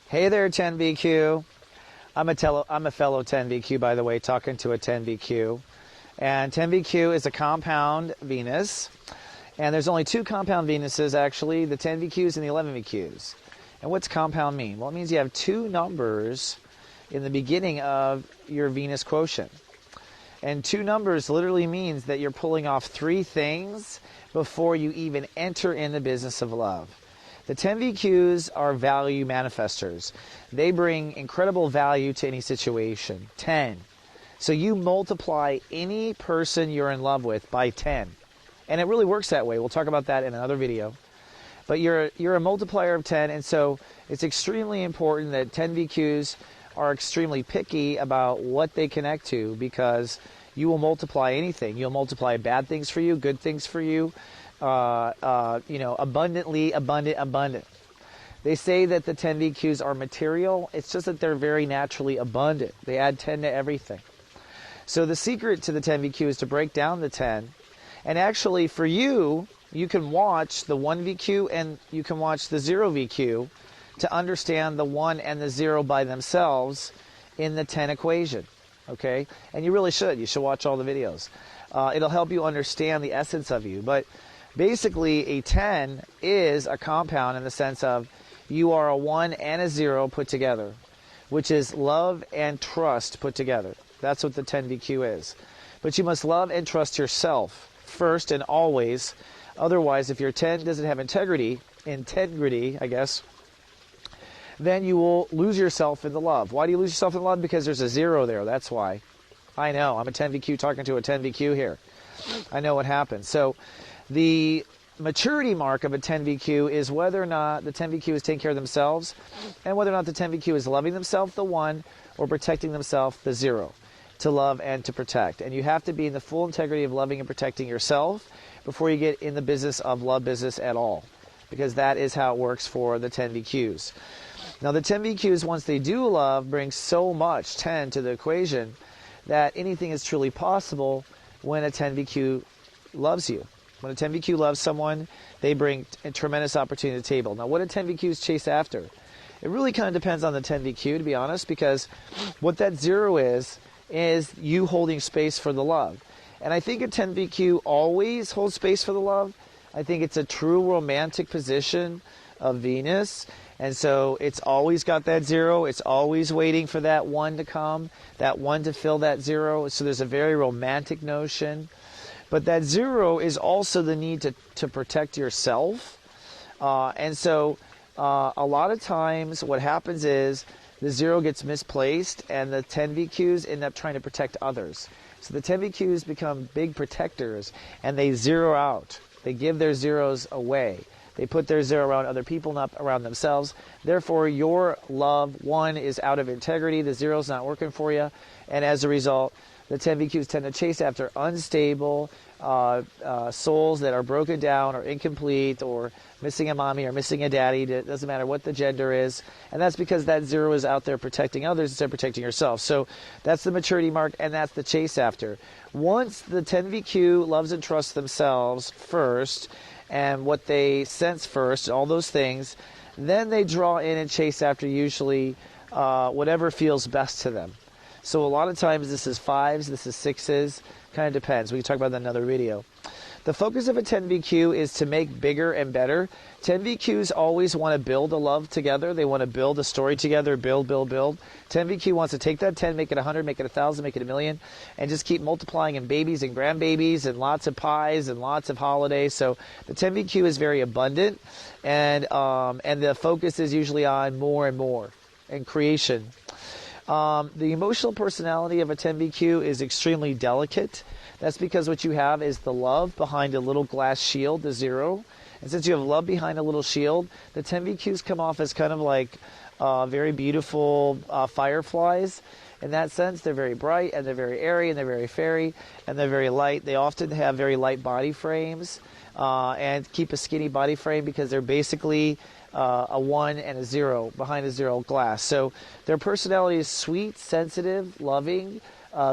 Hey there, 10VQ. I'm a fellow 10VQ, by the way, talking to a 10VQ. And 10VQ is a compound Venus. And there's only two compound Venuses, actually, the 10VQs and the 11VQs. And what's compound mean? Well, it means you have two numbers in the beginning of your Venus quotient. And two numbers literally means that you're pulling off three things before you even enter in the business of love. The 10VQs are value manifestors. They bring incredible value to any situation. 10. So you multiply any person you're in love with by 10. And it really works that way. We'll talk about that in another video. But you're a multiplier of 10, and so it's extremely important that 10VQs are extremely picky about what they connect to, because you will multiply anything. You'll multiply bad things for you, good things for you, abundantly, abundant. They say that the 10VQs are material. It's just that they're very naturally abundant. They add 10 to everything. So the secret to the 10VQ is to break down the 10. And actually, for you, you can watch the 1VQ and you can watch the 0VQ to understand the 1 and the 0 by themselves in the 10 equation. Okay? And you really should. You should watch all the videos. It'll help you understand the essence of you. But basically, a 10 is a compound in the sense of you are a 1 and a 0 put together, which is love and trust put together. That's what the 10VQ is. But you must love and trust yourself first and always. Otherwise, if your 10 doesn't have integrity, I guess, then you will lose yourself in the love. Why do you lose yourself in love? Because there's a 0 there. That's why. I know. I'm a 10VQ talking to a 10VQ here. I know what happens. So the maturity mark of a 10VQ is whether or not the 10VQ is taking care of themselves and whether or not the 10VQ is loving themselves, the 1, or protecting themselves, the 0, to love and to protect. And you have to be in the full integrity of loving and protecting yourself before you get in the business of love business at all, because that is how it works for the 10VQs. Now, the 10VQs, once they do love, bring so much 10 to the equation that anything is truly possible when a 10VQ loves you. When a 10VQ loves someone, they bring a tremendous opportunity to the table. Now, what do 10VQs chase after? It really kind of depends on the 10VQ, to be honest, because what that 0 is you holding space for the love. And I think a 10VQ always holds space for the love. I think it's a true romantic position of Venus. And so it's always got that 0. It's always waiting for that 1 to come, that 1 to fill that 0. So there's a very romantic notion. But that 0 is also the need to protect yourself. And so a lot of times what happens is the 0 gets misplaced and the 10VQs end up trying to protect others. So the 10VQs become big protectors and they 0 out. They give their 0s away. They put their 0 around other people, not around themselves. Therefore, your love, 1, is out of integrity. The 0 is not working for you. And as a result, the 10VQs tend to chase after unstable souls that are broken down or incomplete or missing a mommy or missing a daddy. It doesn't matter what the gender is. And that's because that 0 is out there protecting others instead of protecting yourself. So that's the maturity mark, and that's the chase after. Once the 10VQ loves and trusts themselves first, and what they sense first, all those things, then they draw in and chase after usually whatever feels best to them. So a lot of times this is 5s, this is 6s, kind of depends. We can talk about that in another video. The focus of a 10VQ is to make bigger and better. 10VQs always want to build a love together. They want to build a story together, build. 10VQ wants to take that 10, make it 100, make it 1,000, make it 1,000,000, and just keep multiplying in babies and grandbabies and lots of pies and lots of holidays. So the 10VQ is very abundant, and the focus is usually on more and more and creation. The emotional personality of a 10VQ is extremely delicate. That's because what you have is the love behind a little glass shield, the 0. And since you have love behind a little shield, the 10VQs come off as kind of like very beautiful fireflies. In that sense, they're very bright, and they're very airy, and they're very fairy, and they're very light. They often have very light body frames and keep a skinny body frame because they're basically a 1 and a 0 behind a 0 glass. So their personality is sweet, sensitive, loving,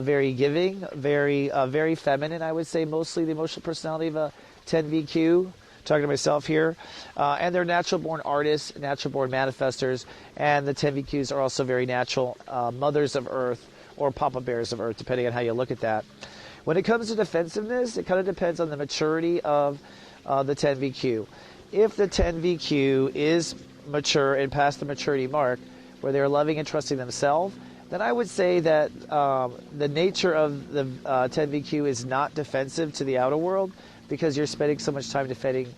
very giving, very feminine, I would say. Mostly the emotional personality of a 10VQ talking to myself here. And they're natural-born artists, natural-born manifestors, and the 10 VQs are also very natural mothers of Earth or Papa Bears of Earth, depending on how you look at that. When it comes to defensiveness, it kind of depends on the maturity of the 10 VQ. If the 10 VQ is mature and past the maturity mark, where they're loving and trusting themselves, then I would say that the nature of the 10 VQ is not defensive to the outer world, because you're spending so much time defending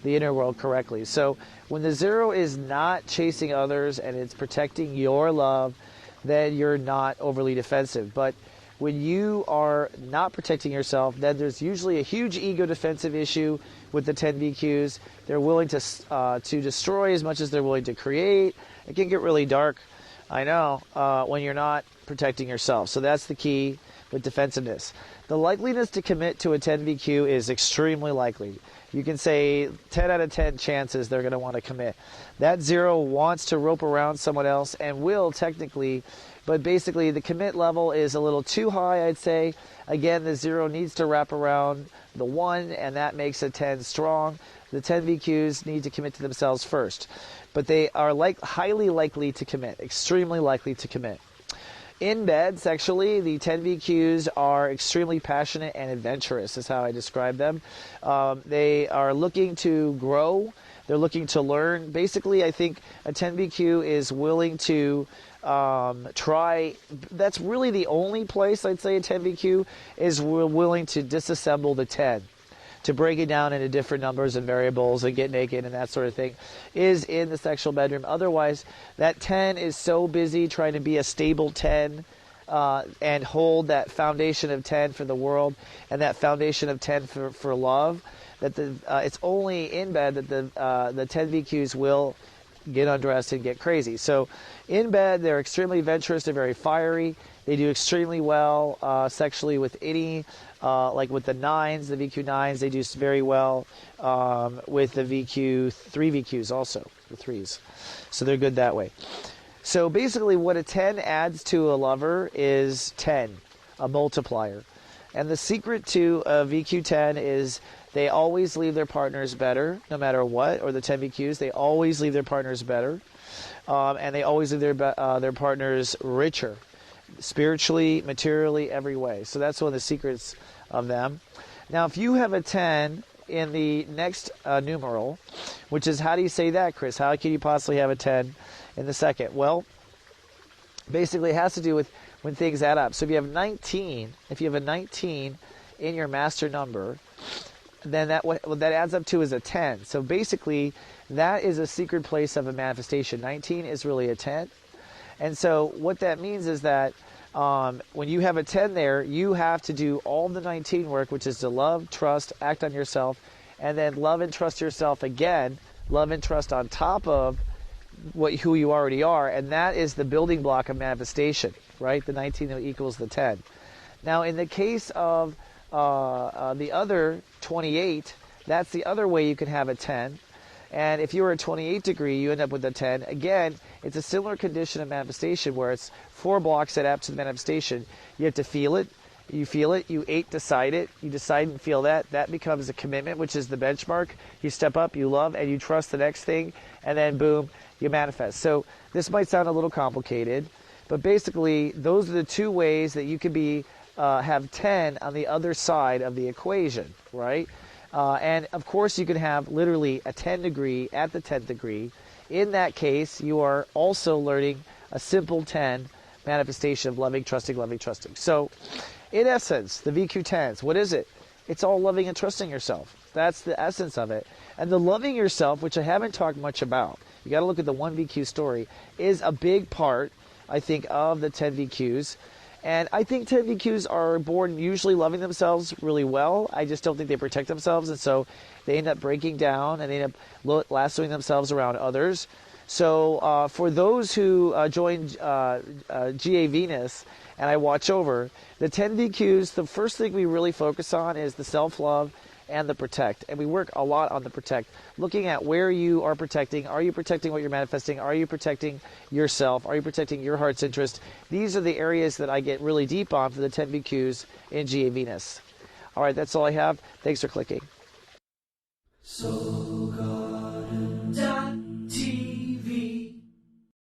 the inner world correctly. So when the 0 is not chasing others and it's protecting your love, then you're not overly defensive. But when you are not protecting yourself, then there's usually a huge ego defensive issue with the 10 VQs. They're willing to destroy as much as they're willing to create. It can get really dark, I know, when you're not protecting yourself. So that's the key with defensiveness. The likeliness to commit to a 10 VQ is extremely likely. You can say 10 out of 10 chances they're going to want to commit. That 0 wants to rope around someone else and will technically, but basically the commit level is a little too high, I'd say. Again, the 0 needs to wrap around the 1, and that makes a 10 strong. The 10 VQs need to commit to themselves first, but they are highly likely to commit, extremely likely to commit. In bed, sexually, the 10 VQs are extremely passionate and adventurous, is how I describe them. They are looking to grow. They're looking to learn. Basically, I think a 10 VQ is willing to try. That's really the only place I'd say a 10 VQ is willing to disassemble the 10. To break it down into different numbers and variables and get naked and that sort of thing, is in the sexual bedroom. Otherwise, that 10 is so busy trying to be a stable 10 and hold that foundation of 10 for the world and that foundation of 10 for love, that it's only in bed that the 10 VQs will get undressed and get crazy. So in bed, they're extremely adventurous. They're very fiery. They do extremely well sexually with any, like with the 9s, the VQ 9s, they do very well with the VQ 3 VQs also, the 3s. So they're good that way. So basically what a 10 adds to a lover is 10, a multiplier. And the secret to a VQ 10 is they always leave their partners better, no matter what, or the 10 VQs, they always leave their partners better. And they always leave their partners richer, spiritually, materially, every way. So that's one of the secrets of them. Now, if you have a 10 in the next numeral, which is, how do you say that, Chris? How can you possibly have a 10 in the second? Well, basically it has to do with when things add up. So if you have 19, if you have a 19 in your master number, then what that adds up to is a 10. So basically, that is a secret place of a manifestation. 19 is really a 10. And so what that means is that when you have a 10 there, you have to do all the 19 work, which is to love, trust, act on yourself, and then love and trust yourself again, love and trust on top of who you already are, and that is the building block of manifestation, right? The 19 equals the 10. Now, in the case of the other 28, that's the other way you can have a 10. And if you were a 28 degree, you end up with a 10. Again, it's a similar condition of manifestation where it's 4 blocks that add up to the manifestation. You have to feel it. You feel it. You 8 decide it. You decide and feel that. That becomes a commitment, which is the benchmark. You step up, you love, and you trust the next thing. And then, boom, you manifest. So this might sound a little complicated, but basically, those are the 2 ways that you can have 10 on the other side of the equation, right? And of course, you can have literally a 10 degree at the 10th degree. In that case, you are also learning a simple 10 manifestation of loving, trusting, loving, trusting. So, in essence, the VQ10s, what is it? It's all loving and trusting yourself. That's the essence of it. And the loving yourself, which I haven't talked much about, you got to look at the 1 VQ story, is a big part, I think, of the 10 VQs. And I think 10 VQs are born usually loving themselves really well. I just don't think they protect themselves, and so they end up breaking down and they end up lassoing themselves around others. So for those who join GA Venus and I watch over, the 10 VQs, the first thing we really focus on is the self-love and the protect. And we work a lot on the protect, looking at where you are protecting. Are you protecting what you're manifesting? Are you protecting yourself? Are you protecting your heart's interest? These are the areas that I get really deep on for the 10 VQs in GA Venus. All right, that's all I have. Thanks for clicking. So